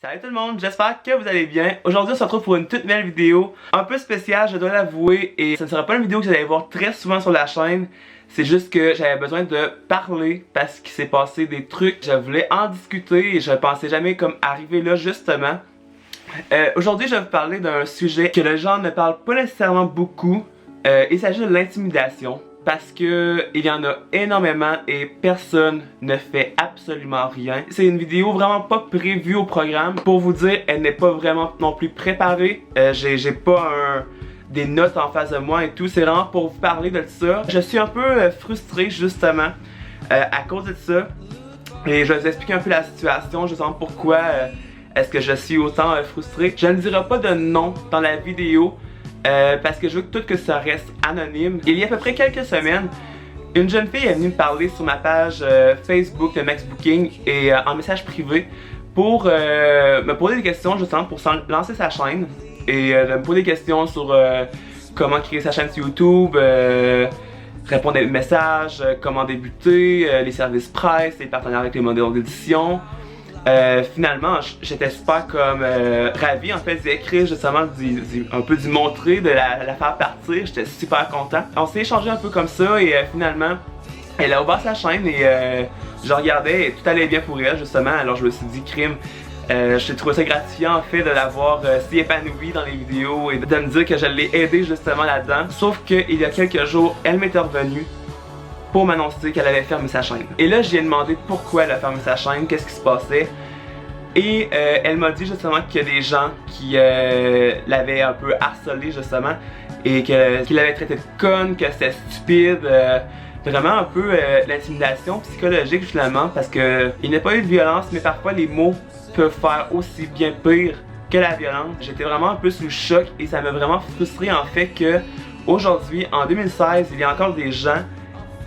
Salut tout le monde, j'espère que vous allez bien. Aujourd'hui on se retrouve pour une toute nouvelle vidéo, un peu spéciale je dois l'avouer, et ce ne sera pas une vidéo que vous allez voir très souvent sur la chaîne. C'est juste que j'avais besoin de parler parce qu'il s'est passé des trucs, je voulais en discuter et je pensais jamais comme arriver là justement. Aujourd'hui je vais vous parler d'un sujet que les gens ne parlent pas nécessairement beaucoup. Il s'agit de l'intimidation. Parce que il y en a énormément et personne ne fait absolument rien. C'est une vidéo vraiment pas prévue au programme. Pour vous dire, elle n'est pas vraiment non plus préparée. J'ai pas des notes en face de moi et tout. C'est vraiment pour vous parler de ça. Je suis un peu frustré justement à cause de ça. Et je vais vous expliquer un peu la situation, justement pourquoi est-ce que je suis autant frustré. Je ne dirai pas de nom dans la vidéo. Parce que je veux que ça reste anonyme. Il y a à peu près quelques semaines, une jeune fille est venue me parler sur ma page Facebook de Max Booking et en message privé pour me poser des questions justement pour lancer sa chaîne et de me poser des questions sur comment créer sa chaîne sur YouTube, répondre à des messages, comment débuter, les services presse, les partenariats avec les modèles d'édition. Finalement, j'étais super comme ravi en fait d'y écrire justement, un peu d'y montrer, de la faire partir. J'étais super content. On s'est échangé un peu comme ça et finalement, elle a ouvert sa chaîne et je regardais et tout allait bien pour elle justement. Alors je me suis dit, crime, j'ai trouvé ça gratifiant en fait de la voir si épanouie dans les vidéos et de me dire que je l'ai aidée justement là-dedans. Sauf qu'il y a quelques jours, elle m'était revenue pour m'annoncer qu'elle avait fermé sa chaîne. Et là, je lui ai demandé pourquoi elle a fermé sa chaîne, qu'est-ce qui se passait. Et elle m'a dit justement qu'il y a des gens qui l'avaient un peu harcelée justement et qu'il l'avait traité de conne, que c'était stupide. Vraiment un peu l'intimidation psychologique finalement parce que il n'y a pas eu de violence mais parfois les mots peuvent faire aussi bien pire que la violence. J'étais vraiment un peu sous le choc et ça m'a vraiment frustré en fait que aujourd'hui, en 2016, il y a encore des gens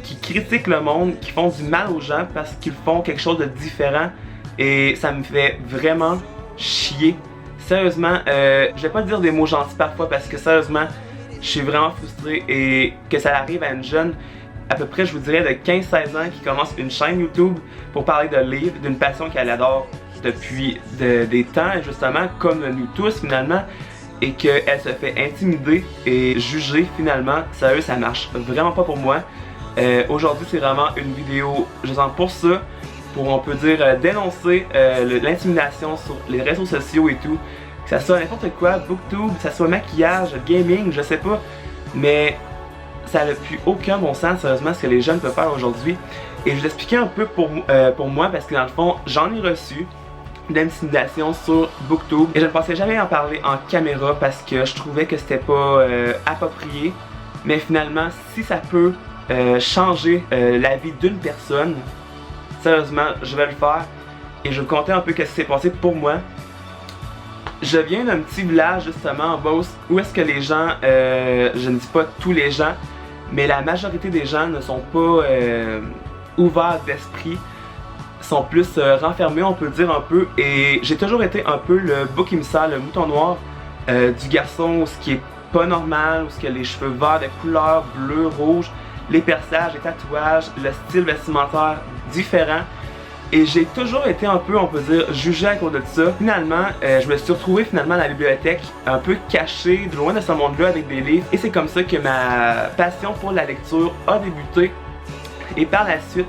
qui critiquent le monde, qui font du mal aux gens parce qu'ils font quelque chose de différent et ça me fait vraiment chier. Sérieusement, je vais pas dire des mots gentils parfois parce que sérieusement, je suis vraiment frustré et que ça arrive à une jeune, à peu près je vous dirais de 15-16 ans qui commence une chaîne YouTube pour parler de livres, d'une passion qu'elle adore depuis des temps justement, comme nous tous finalement, et qu'elle se fait intimider et juger finalement. Sérieux, ça marche vraiment pas pour moi. Aujourd'hui c'est vraiment une vidéo justement pour ça, pour on peut dire dénoncer l'intimidation sur les réseaux sociaux et tout, que ça soit n'importe quoi, booktube, que ça soit maquillage, gaming, je sais pas, mais ça n'a plus aucun bon sens sérieusement ce que les jeunes peuvent faire aujourd'hui. Et je vais expliquer un peu pour moi parce que dans le fond j'en ai reçu d'intimidation sur booktube et je ne pensais jamais en parler en caméra parce que je trouvais que c'était pas approprié, mais finalement si ça peut changer la vie d'une personne, sérieusement je vais le faire et je vais vous conter un peu ce qui s'est passé pour moi. Je viens d'un petit village justement en Beauce où est-ce que les gens, je ne dis pas tous les gens, mais la majorité des gens ne sont pas ouverts d'esprit, sont plus renfermés on peut dire un peu, et j'ai toujours été un peu le bouc émissaire, le mouton noir du garçon, où ce qui est pas normal, où ce que les cheveux verts de couleur bleu, rouge, les perçages, les tatouages, le style vestimentaire différent. Et j'ai toujours été un peu, on peut dire, jugé à cause de ça. Finalement, je me suis retrouvé finalement à la bibliothèque, un peu caché, de loin de ce monde-là avec des livres. Et c'est comme ça que ma passion pour la lecture a débuté. Et par la suite,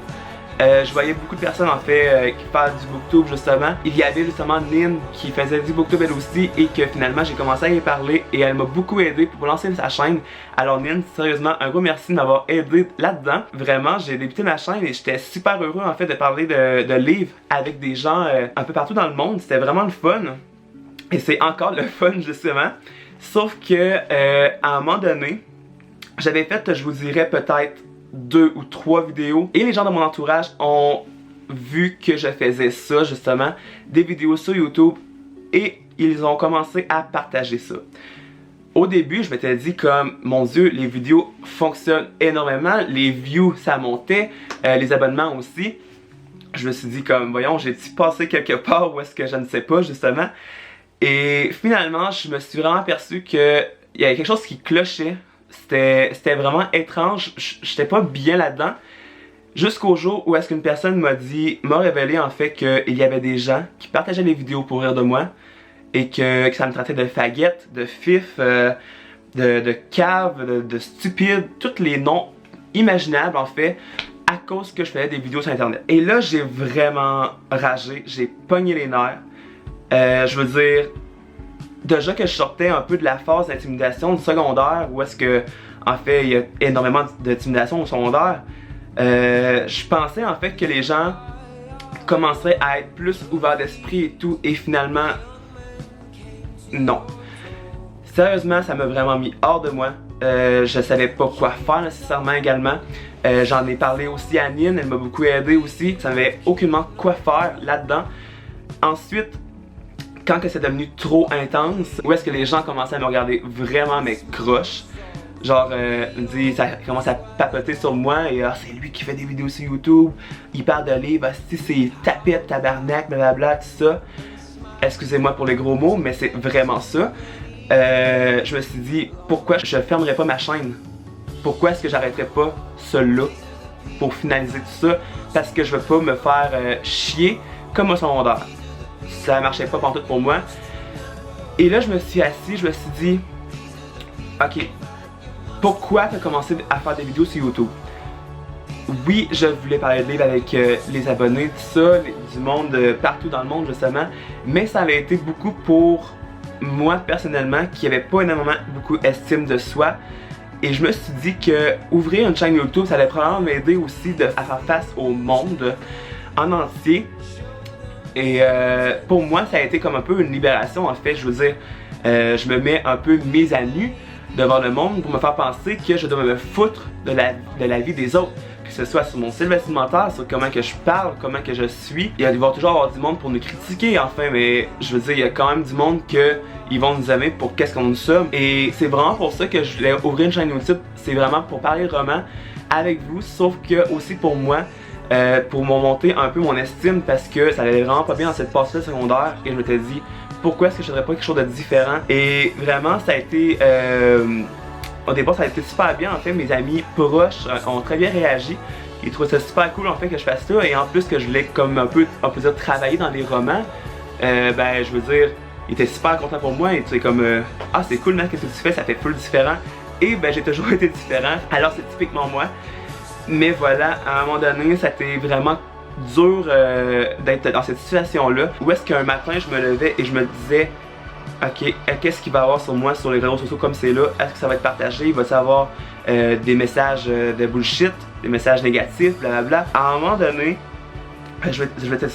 je voyais beaucoup de personnes en fait qui parlent du booktube justement. Il y avait justement Nin qui faisait du booktube elle aussi et que finalement j'ai commencé à y parler et elle m'a beaucoup aidé pour lancer sa chaîne. Alors Nin, sérieusement un gros merci de m'avoir aidé là-dedans. Vraiment, j'ai débuté ma chaîne et j'étais super heureux en fait de parler de livres avec des gens un peu partout dans le monde. C'était vraiment le fun et c'est encore le fun justement. Sauf que à un moment donné, j'avais fait, je vous dirais peut-être 2 ou 3 vidéos et les gens de mon entourage ont vu que je faisais ça justement, des vidéos sur YouTube, et ils ont commencé à partager ça. Au début je m'étais dit comme mon dieu, les vidéos fonctionnent énormément, les views ça montait, les abonnements aussi. Je me suis dit comme voyons, j'ai-tu passé quelque part où est-ce que je ne sais pas justement, et finalement je me suis vraiment aperçu que il y avait quelque chose qui clochait. C'était vraiment étrange, j'étais pas bien là-dedans. Jusqu'au jour où est-ce qu'une personne m'a révélé en fait qu'il y avait des gens qui partageaient les vidéos pour rire de moi et que ça me traitait de faguette, de fif, de cave, de stupide, tous les noms imaginables en fait, à cause que je faisais des vidéos sur internet. Et là j'ai vraiment ragé, j'ai pogné les nerfs. Je veux dire, déjà que je sortais un peu de la phase d'intimidation du secondaire, où est-ce que en fait il y a énormément d'intimidation au secondaire. Je pensais en fait que les gens commenceraient à être plus ouverts d'esprit et tout, et finalement, non. Sérieusement, ça m'a vraiment mis hors de moi. Je savais pas quoi faire nécessairement également. J'en ai parlé aussi à Nine, elle m'a beaucoup aidé aussi. Je savais aucunement quoi faire là-dedans. Ensuite, quand que c'est devenu trop intense, où est-ce que les gens commençaient à me regarder vraiment mais croche. Genre, ça commence à papoter sur moi et c'est lui qui fait des vidéos sur YouTube, il parle de livres, c'est tapette, tabarnak, blablabla, tout ça. Excusez-moi pour les gros mots, mais c'est vraiment ça. Je me suis dit, pourquoi je fermerais pas ma chaîne? Pourquoi est-ce que j'arrêterais pas cela pour finaliser tout ça? Parce que je veux pas me faire chier comme au secondaire. Ça marchait pas pantoute pour moi. Et là, je me suis assis, je me suis dit, ok, pourquoi tu as commencé à faire des vidéos sur YouTube? Oui, je voulais parler de livres avec les abonnés, tout ça, du monde, partout dans le monde justement, mais ça avait été beaucoup pour moi personnellement qui n'avait pas énormément beaucoup d'estime de soi. Et je me suis dit que ouvrir une chaîne YouTube, ça allait probablement m'aider aussi à faire face au monde en entier. Et pour moi, ça a été comme un peu une libération en fait, je veux dire, je me mets un peu mise à nu devant le monde pour me faire penser que je dois me foutre de la vie des autres. Que ce soit sur mon style vestimentaire, sur comment que je parle, comment que je suis. Il va toujours avoir du monde pour nous critiquer enfin, mais je veux dire, il y a quand même du monde que ils vont nous aimer pour qu'est-ce qu'on nous sommes. Et c'est vraiment pour ça que je voulais ouvrir une chaîne YouTube. C'est vraiment pour parler roman avec vous, sauf que aussi pour moi, pour monter un peu mon estime parce que ça allait vraiment pas bien dans cette passe-là secondaire et je m'étais dit pourquoi est-ce que je ferais pas quelque chose de différent. Et vraiment ça a été au départ ça a été super bien en fait, mes amis proches ont très bien réagi. Ils trouvaient ça super cool en fait que je fasse ça et en plus que je voulais comme un peu on peut dire travailler dans les romans. Ben je veux dire, ils étaient super contents pour moi et tu sais comme ah c'est cool mec, qu'est-ce que tu fais, ça fait full différent. Et ben j'ai toujours été différent, alors c'est typiquement moi. Mais voilà, à un moment donné, ça a été vraiment dur d'être dans cette situation-là. Où est-ce qu'un matin, je me levais et je me disais, ok, qu'est-ce qu'il va y avoir sur moi sur les réseaux sociaux comme c'est là? Est-ce que ça va être partagé? Il va y avoir des messages de bullshit, des messages négatifs, blablabla. À un moment donné,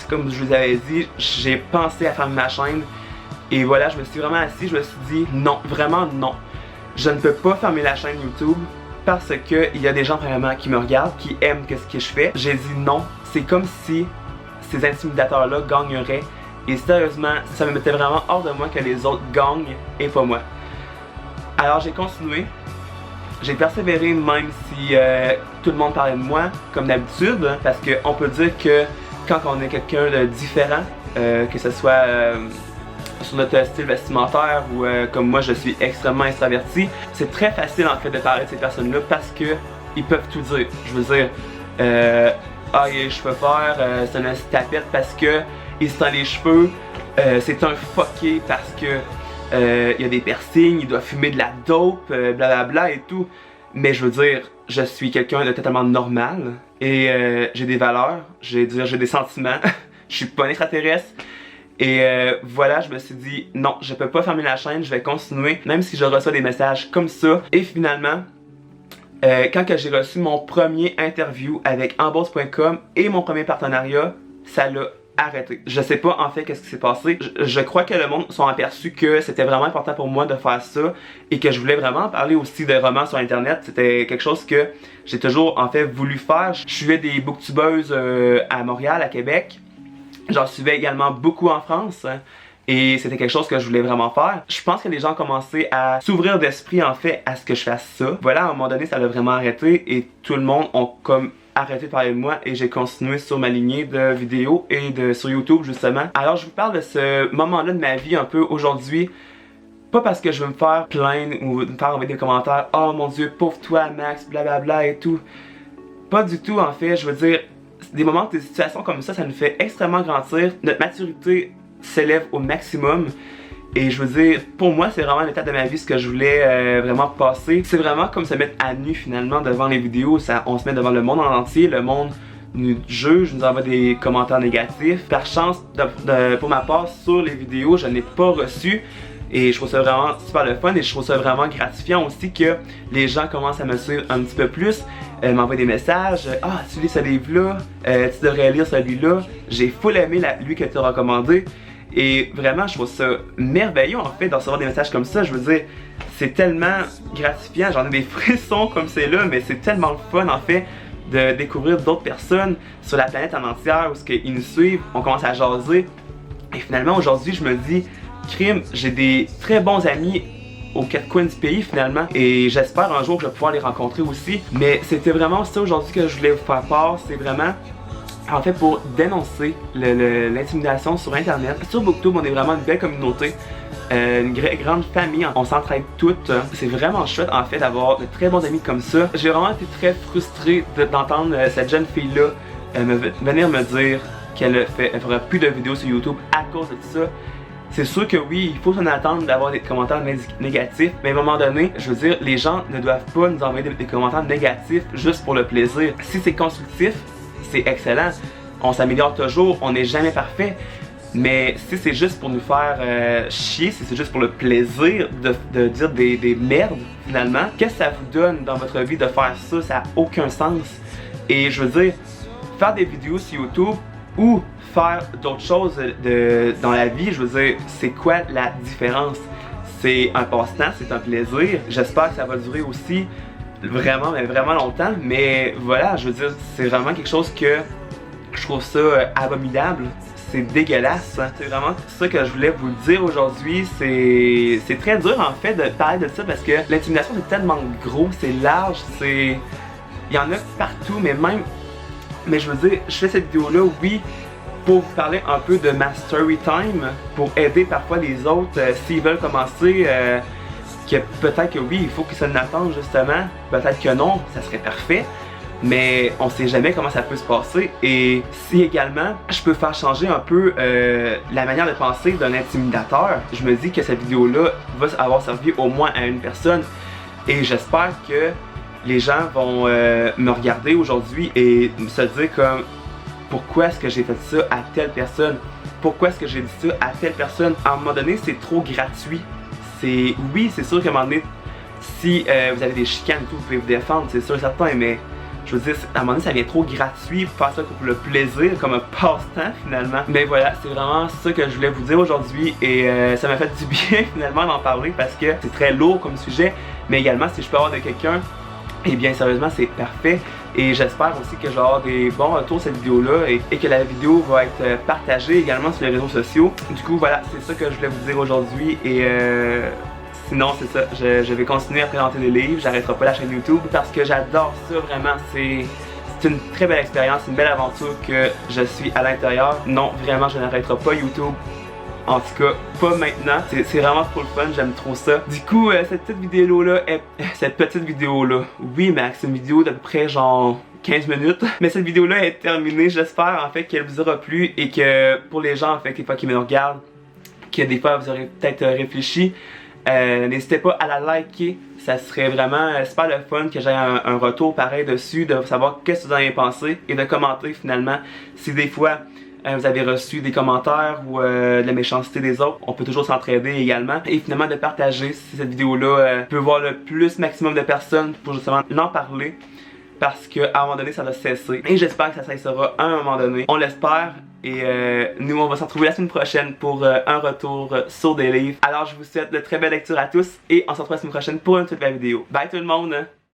comme je vous avais dit, j'ai pensé à fermer ma chaîne. Et voilà, je me suis vraiment assis, je me suis dit, non, vraiment non. Je ne peux pas fermer la chaîne YouTube. Parce que il y a des gens vraiment qui me regardent, qui aiment ce que je fais. J'ai dit non, c'est comme si ces intimidateurs-là gagneraient. Et sérieusement, ça me mettait vraiment hors de moi que les autres gagnent et pas moi. Alors j'ai continué, j'ai persévéré même si tout le monde parlait de moi, comme d'habitude. Parce qu'on peut dire que quand on est quelqu'un de différent, que ce soit sur notre style vestimentaire ou comme moi je suis extrêmement extraverti, c'est très facile en fait de parler de ces personnes-là parce que ils peuvent tout dire. Je veux dire, ah il a les cheveux verts, c'est un tapette parce que il se tend les cheveux, c'est un fucké parce que il y a des piercings, il doit fumer de la dope, blablabla et tout. Mais je veux dire, je suis quelqu'un de totalement normal et j'ai des valeurs, j'ai des sentiments, je suis pas un extraterrestre. Et voilà, je me suis dit non, je peux pas fermer la chaîne, je vais continuer, même si je reçois des messages comme ça. Et finalement, quand j'ai reçu mon premier interview avec Embauche.com et mon premier partenariat, ça l'a arrêté. Je sais pas en fait qu'est-ce qui s'est passé. Je crois que le monde s'est aperçu que c'était vraiment important pour moi de faire ça et que je voulais vraiment parler aussi de romans sur internet. C'était quelque chose que j'ai toujours en fait voulu faire. Je suivais des booktubeuses à Montréal, à Québec. J'en suivais également beaucoup en France et c'était quelque chose que je voulais vraiment faire. Je pense que les gens ont commencé à s'ouvrir d'esprit en fait à ce que je fasse ça. Voilà, à un moment donné ça l'a vraiment arrêté et tout le monde a comme arrêté de parler de moi et j'ai continué sur ma lignée de vidéos et sur YouTube justement. Alors je vous parle de ce moment-là de ma vie un peu aujourd'hui. Pas parce que je veux me faire plaindre ou me faire envoyer des commentaires. Oh mon dieu, pauvre toi Max, blablabla et tout. Pas du tout en fait, je veux dire, des moments, des situations comme ça nous fait extrêmement grandir, notre maturité s'élève au maximum. Et je veux dire, pour moi, c'est vraiment l'étape de ma vie ce que je voulais vraiment passer. C'est vraiment comme se mettre à nu finalement devant les vidéos. On se met devant le monde en entier, le monde nous juge, nous envoie des commentaires négatifs. Par chance, pour ma part, sur les vidéos, je n'ai pas reçu. Et je trouve ça vraiment super le fun et je trouve ça vraiment gratifiant aussi que les gens commencent à me suivre un petit peu plus, m'envoient des messages, ah tu lis ce livre-là, tu devrais lire celui-là, j'ai full aimé lui que tu as recommandé. Et vraiment, je trouve ça merveilleux en fait de recevoir des messages comme ça. Je veux dire, c'est tellement gratifiant. J'en ai des frissons comme c'est là, mais c'est tellement le fun en fait de découvrir d'autres personnes sur la planète en entière où ils nous suivent, on commence à jaser. Et finalement, aujourd'hui, je me dis, crime, j'ai des très bons amis aux quatre coins du pays finalement. Et j'espère un jour que je vais pouvoir les rencontrer aussi. Mais c'était vraiment ça aujourd'hui que je voulais vous faire part. C'est vraiment en fait pour dénoncer l'intimidation sur internet. Sur Booktube, on est vraiment une belle communauté, une grande famille, on s'entraide toutes. C'est vraiment chouette en fait d'avoir de très bons amis comme ça. J'ai vraiment été très frustré d'entendre cette jeune fille là venir me dire qu'elle fera plus de vidéos sur YouTube à cause de tout ça. C'est sûr que oui, il faut s'en attendre d'avoir des commentaires négatifs, mais à un moment donné, je veux dire, les gens ne doivent pas nous envoyer des commentaires négatifs juste pour le plaisir. Si c'est constructif, c'est excellent, on s'améliore toujours, on n'est jamais parfait, mais si c'est juste pour nous faire chier, si c'est juste pour le plaisir de dire des merdes finalement, qu'est-ce que ça vous donne dans votre vie de faire ça? Ça n'a aucun sens. Et je veux dire, faire des vidéos sur YouTube ou faire d'autres choses dans la vie, je veux dire, c'est quoi la différence? C'est un passe-temps, c'est un plaisir, j'espère que ça va durer aussi vraiment, mais vraiment longtemps, mais voilà, je veux dire, c'est vraiment quelque chose que je trouve ça abominable, c'est dégueulasse. C'est vraiment ça que je voulais vous dire aujourd'hui. C'est très dur en fait de parler de ça parce que l'intimidation c'est tellement gros, c'est large, il y en a partout, mais je veux dire, je fais cette vidéo là, oui, pour vous parler un peu de ma story time, pour aider parfois les autres s'ils veulent commencer. Que peut-être que oui, il faut que ça n'attende justement, peut-être que non, ça serait parfait, mais on sait jamais comment ça peut se passer. Et si également je peux faire changer un peu la manière de penser d'un intimidateur, je me dis que cette vidéo-là va avoir servi au moins à une personne et j'espère que les gens vont me regarder aujourd'hui et se dire comme pourquoi est-ce que j'ai fait ça à telle personne, pourquoi est-ce que j'ai dit ça à telle personne. À un moment donné, c'est trop gratuit. Oui, c'est sûr qu'à un moment donné, si vous avez des chicanes et tout, vous pouvez vous défendre, c'est sûr et certain, mais je veux dire, à un moment donné, ça vient trop gratuit pour faire ça pour le plaisir, comme un passe-temps finalement. Mais voilà, c'est vraiment ça que je voulais vous dire aujourd'hui et ça m'a fait du bien finalement d'en parler parce que c'est très lourd comme sujet, mais également si je peux avoir de quelqu'un, et bien sérieusement, c'est parfait. Et j'espère aussi que je vais avoir des bons retours sur cette vidéo-là et que la vidéo va être partagée également sur les réseaux sociaux. Du coup, voilà, c'est ça que je voulais vous dire aujourd'hui et sinon, c'est ça, je vais continuer à présenter des livres, j'arrêterai pas la chaîne YouTube parce que j'adore ça vraiment, c'est une très belle expérience, une belle aventure que je suis à l'intérieur. Non, vraiment, je n'arrêterai pas YouTube. En tout cas, pas maintenant. C'est vraiment trop le fun, j'aime trop ça. Du coup, cette petite vidéo-là, oui Max, c'est une vidéo d'à peu près genre 15 minutes. Mais cette vidéo-là est terminée. J'espère en fait qu'elle vous aura plu et que pour les gens en fait, des fois qui me regardent, que des fois vous aurez peut-être réfléchi, n'hésitez pas à la liker. Ça serait vraiment super le fun que j'aie un retour pareil dessus, de savoir qu'est-ce que vous en avez pensé et de commenter finalement si des fois vous avez reçu des commentaires ou de la méchanceté des autres. On peut toujours s'entraider également. Et finalement de partager si cette vidéo-là peut voir le plus maximum de personnes pour justement en parler. Parce qu'à un moment donné, ça va cesser. Et j'espère que ça cessera à un moment donné. On l'espère. Et nous, on va se retrouver la semaine prochaine pour un retour sur des livres. Alors, je vous souhaite de très belles lectures à tous. Et on se retrouve la semaine prochaine pour une toute belle vidéo. Bye tout le monde!